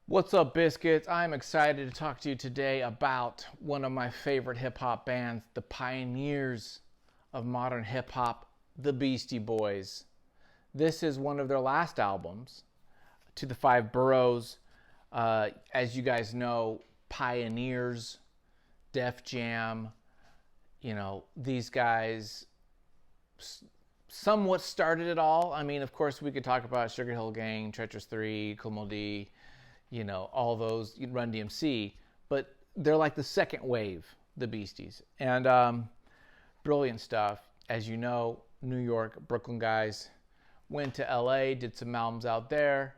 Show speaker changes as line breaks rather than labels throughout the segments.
What's up, Biscuits? I'm excited to talk to you today about one of my favorite hip hop bands, the pioneers of modern hip hop, the Beastie Boys. This is one of their last albums, To the Five Boroughs. As you guys know, pioneers, Def Jam, these guys somewhat started it all. I mean, of course, we could talk about Sugar Hill Gang, Treacherous 3, Kool Moe Dee, all those, Run DMC, but they're like the second wave, the Beasties. And brilliant stuff. As you know, New York, Brooklyn guys went to LA, did some albums out there,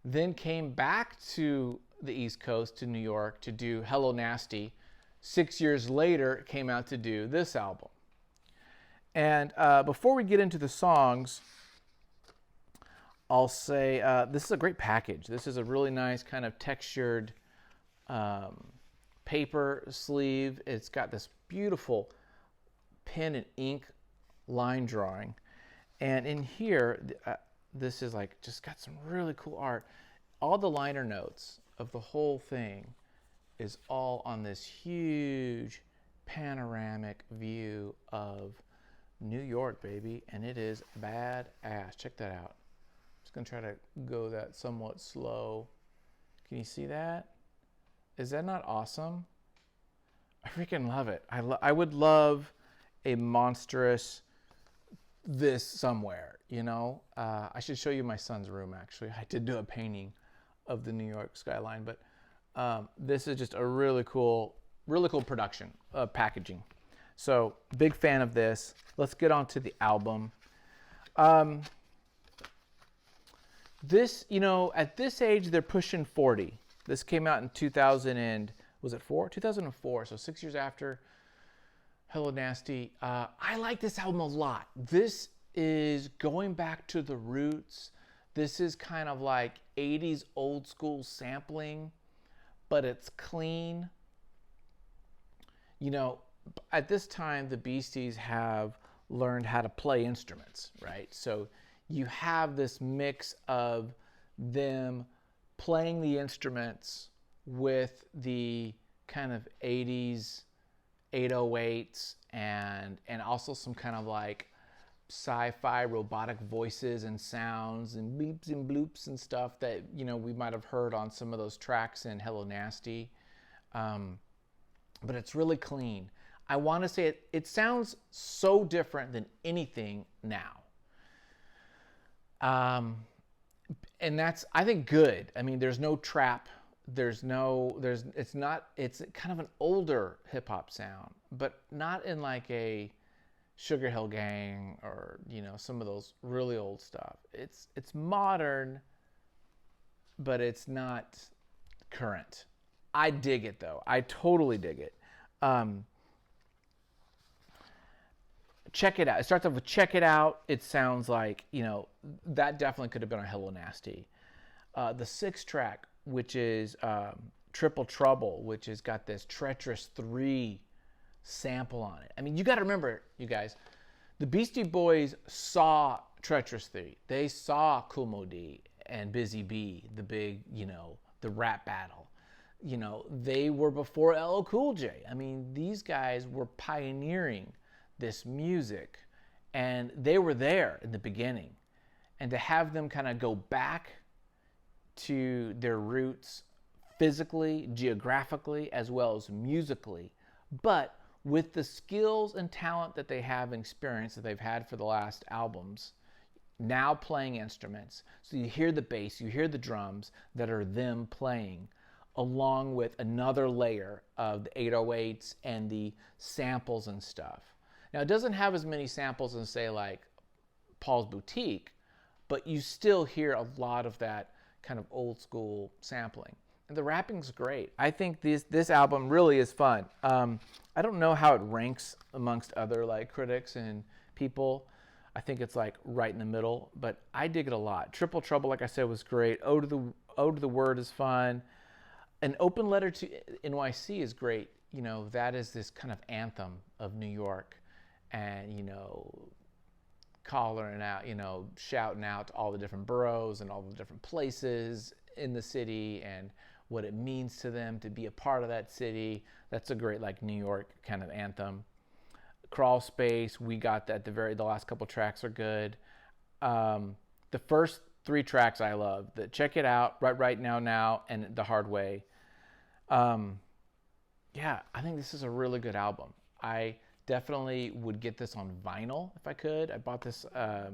then came back to the East Coast, to New York, to do Hello Nasty. 6 years later, came out to do this album. And before we get into the songs, I'll say this is a great package. This is a really nice kind of textured paper sleeve. It's got this beautiful pen and ink line drawing. And in here, this is like just got some really cool art. All the liner notes of the whole thing is all on this huge panoramic view of New York, baby. And it is badass. Check that out. Just gonna try to go that somewhat slow. Can you see that? Is that not awesome? I freaking love it. I would love a monstrous this somewhere, I should show you my son's room, actually. I did do a painting of the New York skyline, but this is just a really cool production, packaging. So, big fan of this. Let's get on to the album. This, at this age, they're pushing 40. This came out in 2004, so 6 years after Hello Nasty. I like this album a lot. This is going back to the roots. This is kind of like 80s old school sampling, but it's clean. At this time, the Beasties have learned how to play instruments, right? So you have this mix of them playing the instruments with the kind of 80s 808s and also some kind of like sci-fi robotic voices and sounds and beeps and bloops and stuff that we might have heard on some of those tracks in Hello Nasty. But it's really clean. I want to say it sounds so different than anything now. And that's, I think, good. I mean, there's no trap. It's kind of an older hip hop sound, but not in like a Sugar Hill Gang or, some of those really old stuff. It's modern, but it's not current. I dig it though. I totally dig it. Check it out. It starts off with Check It Out. It sounds like, that definitely could have been on Hello Nasty. The sixth track, which is Triple Trouble, which has got this Treacherous 3 sample on it. I mean, you got to remember, you guys, the Beastie Boys saw Treacherous 3. They saw Kool Moe Dee and Busy Bee, the big, the rap battle. They were before LL Cool J. I mean, these guys were pioneering this music, and they were there in the beginning. And to have them kind of go back to their roots physically, geographically, as well as musically, but with the skills and talent that they have and experience that they've had for the last albums, now playing instruments. So you hear the bass, you hear the drums that are them playing, along with another layer of the 808s and the samples and stuff. Now, it doesn't have as many samples as, say, like Paul's Boutique, but you still hear a lot of that kind of old school sampling. And the rapping's great. I think this album really is fun. I don't know how it ranks amongst other like critics and people. I think it's like right in the middle, but I dig it a lot. Triple Trouble, like I said, was great. Ode to the Word is fun. An Open Letter to NYC is great. That is this kind of anthem of New York. And, calling out, shouting out to all the different boroughs and all the different places. in the city and what it means to them to be a part of that city. That's a great like New York kind of anthem. Crawl Space, we got that. The last couple tracks are good. The first 3 tracks I love. The Check It Out, Right Now, and The Hard Way. Yeah, I think this is a really good album. I definitely would get this on vinyl if I could. I bought this at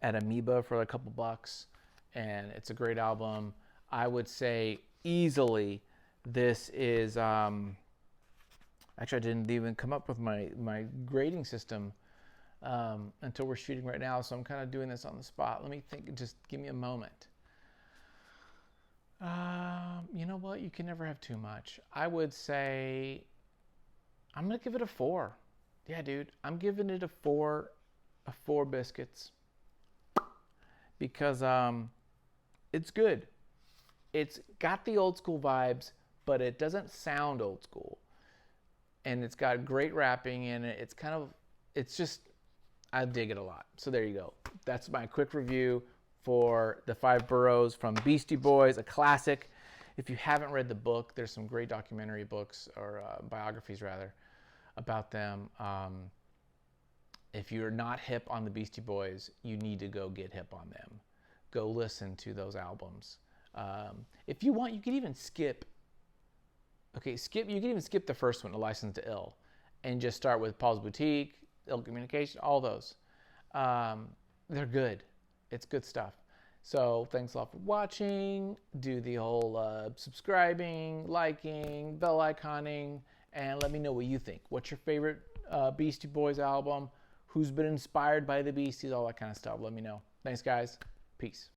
Amoeba for a couple bucks, and it's a great album. I would say easily this is actually I didn't even come up with my grading system until we're shooting right now, so I'm kind of doing this on the spot. Let me think. Just give me a moment. You know what? You can never have too much. I would say I'm gonna give it a 4. Yeah, dude, I'm giving it a 4 biscuits because it's good. It's got the old school vibes, but it doesn't sound old school, and it's got great rapping in it. It's just I dig it a lot. So there you go. That's my quick review for the 5 Boroughs from Beastie Boys, a classic. If you haven't read the book, there's some great documentary books, or biographies rather, about them. If you're not hip on the Beastie Boys, you need to go get hip on them. Go listen to those albums. If you want, you can even skip. Okay, you can even skip the first one, A License to Ill, and just start with Paul's Boutique, Ill Communication, all those. They're good. It's good stuff. So thanks a lot for watching. Do the whole subscribing, liking, bell iconing, and let me know what you think. What's your favorite Beastie Boys album? Who's been inspired by the Beasties? All that kind of stuff. Let me know. Thanks, guys. Peace.